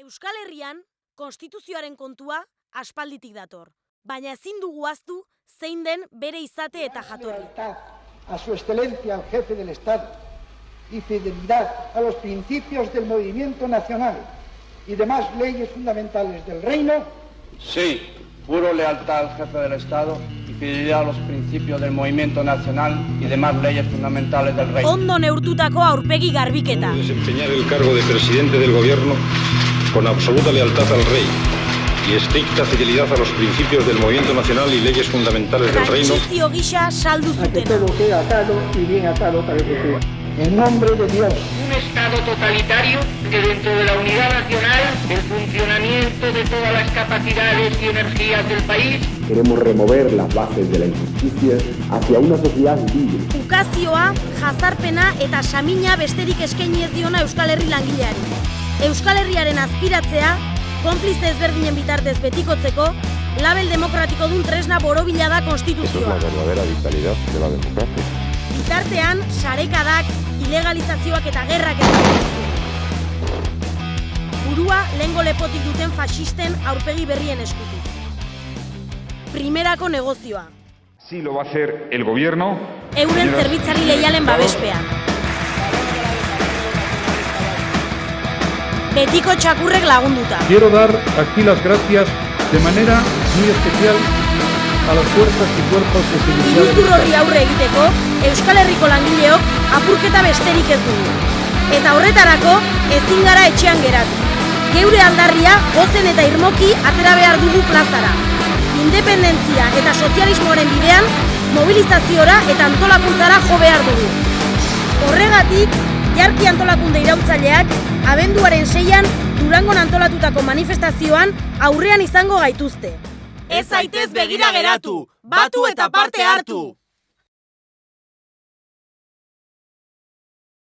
Euskal Herrian, konstituzioaren kontua aspalditik dator, baina ezin dugu ahaztu zein den bere izate eta jatorri. A su excelencia al jefe del Estado y fidelidad a los principios del movimiento nacional y demás leyes fundamentales del reino. Sí, juro lealtad al jefe del Estado y fidelidad a los principios del movimiento nacional y demás leyes fundamentales del reino. Ondo neurtutako aurpegi garbiketa. Desempeñar el cargo de presidente del gobierno con absoluta lealtad al rey y estricta fidelidad a los principios del movimiento nacional y leyes fundamentales del reino. Trantsizio gisa saldu A que zutena. todo quede atado y bien atado para el futuro. En nombre de Dios. Un Estado totalitario que dentro de la unidad nacional, el funcionamiento de todas las capacidades y energías del país. Queremos remover las bases de la injusticia hacia una sociedad libre. Ukazioa, jazarpena eta samina besterik eskaini ez diona Euskal Herri langileari. Euskal Herriaren azpiratzea, konplize ezberdinen bitartez betikotzeko, label demokratiko dun tresna borobila da konstituzioa. Esa es la verdadera vitalidad de la democracia. Bitartean, sarekadak, ilegalizazioak eta gerrak ez. Burua lehengo lepotik duten faxisten aurpegi berrien eskutik. Primerako negozioa. Sí lo va a hacer el gobierno. Euren zerbitzari leialen babespean. Betiko txakurrek lagunduta. Quiero dar aquí las gracias de manera muy especial a las fuerzas y cuerpos de seguridad. Iruzur horri aurre egiteko, Euskal Herriko langileok apurketa besterik ez dugu. Eta horretarako ezin gara etxean geratu. Geure aldarria gozen eta irmoki atera behar dugu plazara. Independentzia eta sozialismoaren bidean mobilizaziora eta antolakuntzara jo behar dugu. Horregatik, Jarki antolakunde iraultzaileak abenduaren 6an Durangon antolatutako manifestazioan aurrean izango gaituzte. Ez zaitez begira geratu, batu eta parte hartu!